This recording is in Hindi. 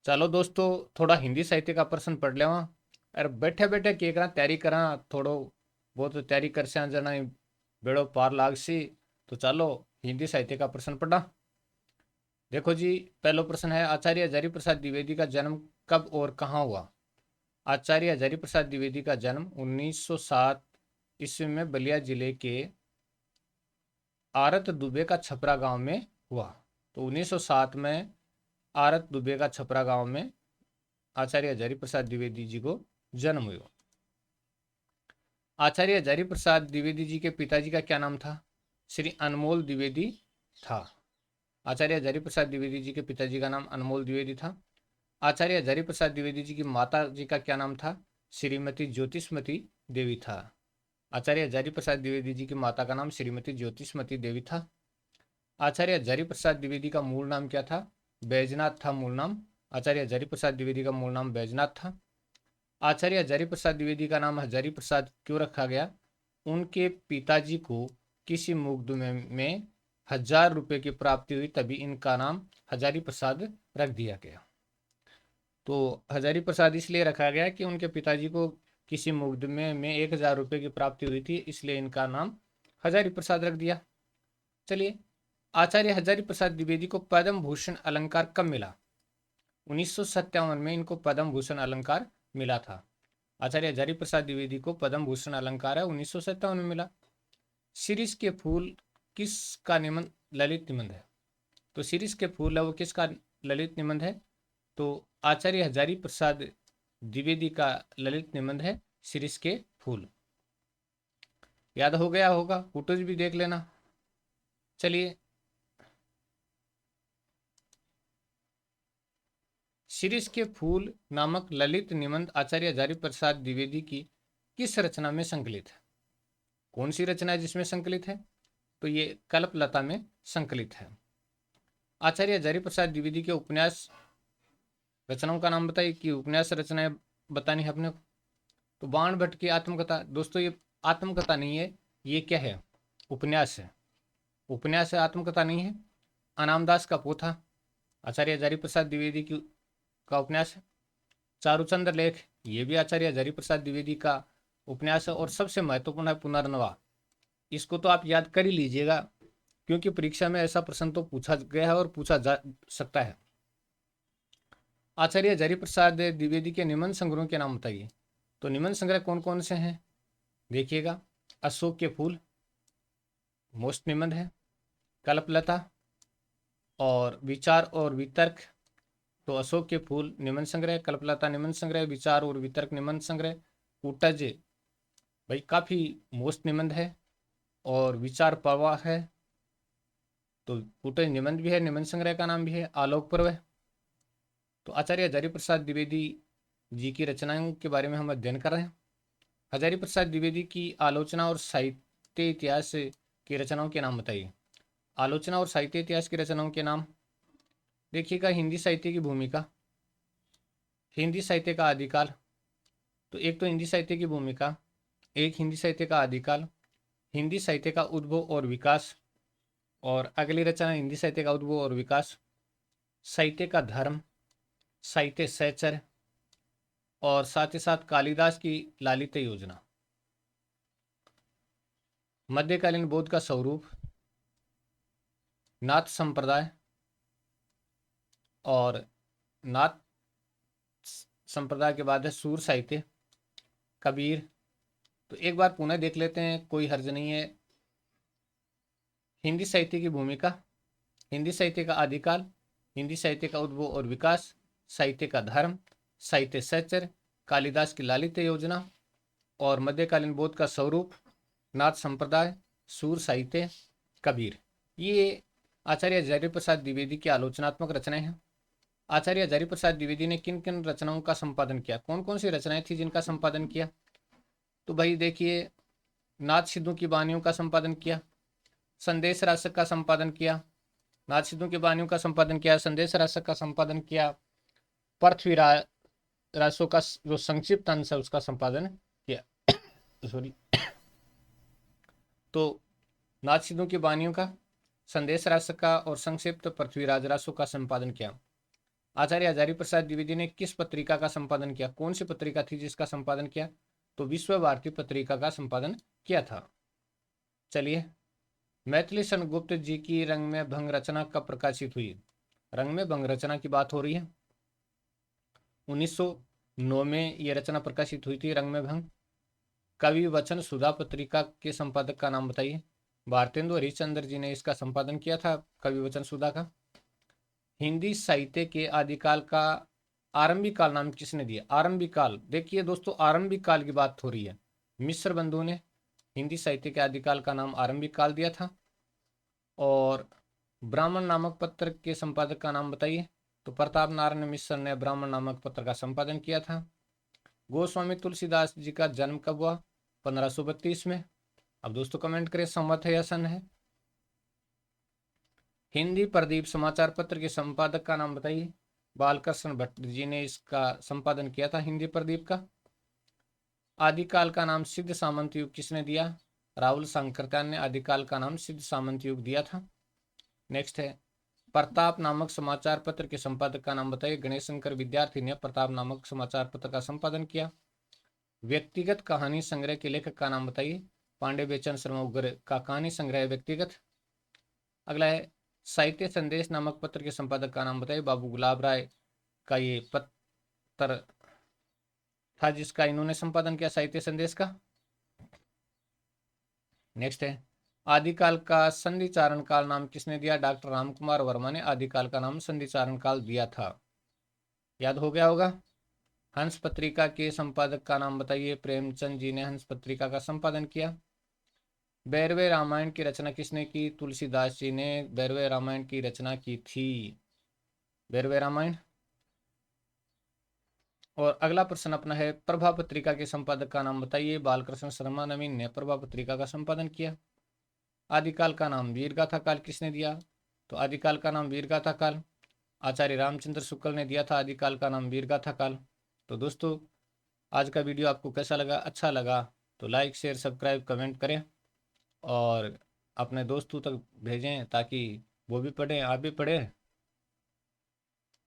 चलो दोस्तों, थोड़ा हिंदी साहित्य का प्रश्न पढ़ लेवा। अरे बैठे बैठे के करा तैयारी करा, थोड़ो बहुत तैयारी कर से जना बेड़ो पार लाग सी। तो चलो हिंदी साहित्य का प्रश्न पढ़ा। देखो जी, पहला प्रश्न है, आचार्य हजारी प्रसाद द्विवेदी का जन्म कब और कहाँ हुआ? आचार्य हजारी प्रसाद द्विवेदी का जन्म 1907 ईस्वी में बलिया जिले के आरत दुबे का छपरा गांव में हुआ। तो 1907 में आरत दुबे का छपरा गांव में आचार्य हजारी प्रसाद द्विवेदी जी को जन्म हुआ। आचार्य हजारी प्रसाद द्विवेदी जी के पिताजी का क्या नाम था? श्री अनमोल द्विवेदी था। आचार्य हजारी प्रसाद द्विवेदी जी के पिताजी का नाम अनमोल द्विवेदी था। आचार्य हजारी प्रसाद द्विवेदी जी की माता जी का क्या नाम था? श्रीमती ज्योतिषमती देवी था। आचार्य हजारी प्रसाद द्विवेदी जी की माता का नाम श्रीमती ज्योतिषमती देवी था। आचार्य हजारी प्रसाद द्विवेदी का मूल नाम क्या था? बैजनाथ था मूल नाम। आचार्य हजारी प्रसाद द्विवेदी का मूल नाम बैजनाथ था। आचार्य हजारी प्रसाद द्विवेदी का नाम हजारी प्रसाद क्यों रखा गया? उनके पिताजी को किसी मुकदमे में 1000 रुपये की प्राप्ति हुई, तभी इनका नाम हजारी प्रसाद रख दिया गया। तो हजारी प्रसाद इसलिए रखा गया कि उनके पिताजी को किसी मुकदमे में 1000 रुपये की प्राप्ति हुई थी, इसलिए इनका नाम हजारी प्रसाद रख दिया। चलिए, आचार्य हजारी प्रसाद द्विवेदी को पद्म भूषण अलंकार कब मिला? 1957 में इनको पद्म भूषण अलंकार मिला था। आचार्य हजारी प्रसाद द्विवेदी को पद्म भूषण अलंकार है 1957 में मिला। शिरीष के फूल किसका निबंध ललित निबंध है? तो शिरीष के फूल है वो किसका ललित निबंध है? तो आचार्य हजारी प्रसाद द्विवेदी का ललित निबंध है शिरीष के फूल। याद हो गया होगा, फोटोज भी देख लेना। चलिए, शिरीष के फूल नामक ललित निबंध आचार्य हजारी प्रसाद द्विवेदी की किस रचना में संकलित है? कौन सी रचना है जिसमें संकलित है? तो ये कल्पलता में संकलित है। आचार्य हजारी प्रसाद द्विवेदी के उपन्यास रचनाओं का नाम बताइए कि उपन्यास रचनाएं बतानी है अपने को। तो बाण भट्ट की आत्मकथा। दोस्तों, ये आत्मकथा नहीं है, ये क्या है? उपन्यास है। उपन्यास है, आत्मकथा नहीं है। अनामदास का पोथा आचार्य हजारी प्रसाद द्विवेदी की का उपन्यास है। चारुचंद्र लेख, ये भी आचार्य हजारी प्रसाद द्विवेदी का उपन्यास है। और सबसे महत्वपूर्ण है पुनर्नवा। इसको तो आप याद कर ही लीजिएगा, क्योंकि परीक्षा में ऐसा प्रश्न तो पूछा गया है और पूछा जा सकता है। आचार्य हजारी प्रसाद द्विवेदी के निबंध संग्रहों के नाम बताइए। तो निबंध संग्रह कौन कौन से हैं देखिएगा। अशोक के फूल मोस्ट निबंध है। कल्पलता और विचार और वितर्क। तो अशोक के फूल निबंध संग्रह, कल्पलता निबंध संग्रह, विचार और वितर्क निबंध संग्रह। कूटज भाई काफी मोस्ट निबंध है। और विचार प्रवाह है। तो कूटज निबंध भी है, निबंध संग्रह का नाम भी है। आलोक पर्व है। तो आचार्य हजारी प्रसाद द्विवेदी जी की रचनाओं के बारे में हम अध्ययन कर रहे हैं। हजारी प्रसाद द्विवेदी की आलोचना और साहित्य इतिहास की रचनाओं के नाम बताइए। आलोचना और साहित्य इतिहास की रचनाओं के नाम देखिएगा। हिंदी साहित्य की भूमिका, हिंदी साहित्य का आदिकाल। तो एक तो हिंदी साहित्य की भूमिका, एक हिंदी साहित्य का आदिकाल, हिंदी साहित्य का उद्भव और विकास। और अगली रचना हिंदी साहित्य का उद्भव और विकास, साहित्य का धर्म, साहित्य सहचर्य, और साथ ही साथ कालिदास की लालित्य योजना। मध्यकालीन बौद्ध का स्वरूप, नाथ संप्रदाय। और नाथ संप्रदाय के बाद है सूर साहित्य, कबीर। तो एक बार पुनः देख लेते हैं, कोई हर्ज नहीं है। हिंदी साहित्य की भूमिका, हिंदी साहित्य का आदिकाल, हिंदी साहित्य का उद्भव और विकास, साहित्य का धर्म, साहित्य सहचर्य, कालिदास की लालित्य योजना, और मध्यकालीन बौद्ध का स्वरूप, नाथ संप्रदाय, सूर साहित्य, कबीर। ये आचार्य हजारी प्रसाद द्विवेदी की आलोचनात्मक रचनाएं हैं। आचार्य हजारी प्रसाद द्विवेदी ने किन किन रचनाओं का संपादन किया? कौन कौन सी रचनाएं थी जिनका संपादन किया? तो भाई देखिए, नाथ सिद्धू की वाणियों का संपादन किया, संदेश रासक का संपादन किया, नाथ सिद्धू की वाणियों का संपादन किया, संदेश रासक का संपादन किया, पृथ्वी रासों का जो संक्षिप्त अंश है उसका संपादन किया। सॉरी। तो नाथ सिद्धू की वाणियों का, संदेश रासक का और संक्षिप्त पृथ्वीराज रासों का संपादन किया। आचार्य हजारी प्रसाद द्विवेदी ने किस पत्रिका का संपादन किया? कौन सी पत्रिका थी जिसका संपादन किया? तो विश्व भारती पत्रिका का संपादन किया था। चलिए, मैथिली शरण गुप्त जी की रंग में भंग रचना कब प्रकाशित हुई? रंग में भंग रचना की बात हो रही है। 1909 में यह रचना प्रकाशित हुई थी, रंग में भंग। कवि वचन सुधा पत्रिका के संपादक का नाम बताइए। भारतेंदु हरिश्चंद्र जी ने इसका संपादन किया था, कवि वचन सुधा का। हिंदी साहित्य के आदिकाल का आरंभिक काल नाम किसने दिया? आरंभिक काल, देखिए दोस्तों, आरंभिक काल की बात हो रही है। मिश्र बंधु ने हिंदी साहित्य के आदिकाल का नाम आरंभिक काल दिया था। और ब्राह्मण नामक पत्र के संपादक का नाम बताइए। तो प्रताप नारायण मिश्र ने ब्राह्मण नामक पत्र का संपादन किया था। गोस्वामी तुलसीदास जी का जन्म कब हुआ? 1532 में। अब दोस्तों कमेंट करें, सम्मत है या सन है? हिंदी प्रदीप समाचार पत्र के संपादक का नाम बताइए। बालकृष्ण भट्ट जी ने इसका संपादन किया था, हिंदी प्रदीप का। आदिकाल का नाम सिद्ध सामंत युग किसने दिया? राहुल सांकृत्यायन ने आदिकाल का नाम सिद्ध सामंत युग दिया था। नेक्स्ट है, प्रताप नामक समाचार पत्र के संपादक का नाम बताइए। गणेश शंकर विद्यार्थी ने प्रताप नामक समाचार पत्र का संपादन किया। व्यक्तिगत कहानी संग्रह के लेखक का नाम बताइए। पांडे बेचन शर्मा उग्र का कहानी संग्रह है व्यक्तिगत। अगला है, साहित्य संदेश नामक पत्र के संपादक का नाम बताइए। बाबू गुलाब राय का ये पत्र था जिसका इन्होंने संपादन किया, साहित्य संदेश का। नेक्स्ट है, आदिकाल का संधि चारण काल नाम किसने दिया? डॉक्टर रामकुमार वर्मा ने आदिकाल का नाम संधि चारण काल दिया था। याद हो गया होगा। हंस पत्रिका के संपादक का नाम बताइए। प्रेमचंद जी ने हंस पत्रिका का संपादन किया। बैरवे रामायण की रचना किसने की? तुलसीदास जी ने बैरवे रामायण की रचना की थी, बैरवे रामायण। और अगला प्रश्न अपना है, प्रभा पत्रिका के संपादक का नाम बताइए। बालकृष्ण शर्मा नवीन ने प्रभा पत्रिका का संपादन किया। आदिकाल का नाम वीरगाथा काल किसने दिया? तो आदिकाल का नाम वीरगाथा काल आचार्य रामचंद्र शुक्ल ने दिया था, आदिकाल का नाम वीरगाथा काल। तो दोस्तों, आज का वीडियो आपको कैसा लगा? अच्छा लगा तो लाइक शेयर सब्सक्राइब कमेंट करें और अपने दोस्तों तक भेजें ताकि वो भी पढ़ें, आप भी पढ़ें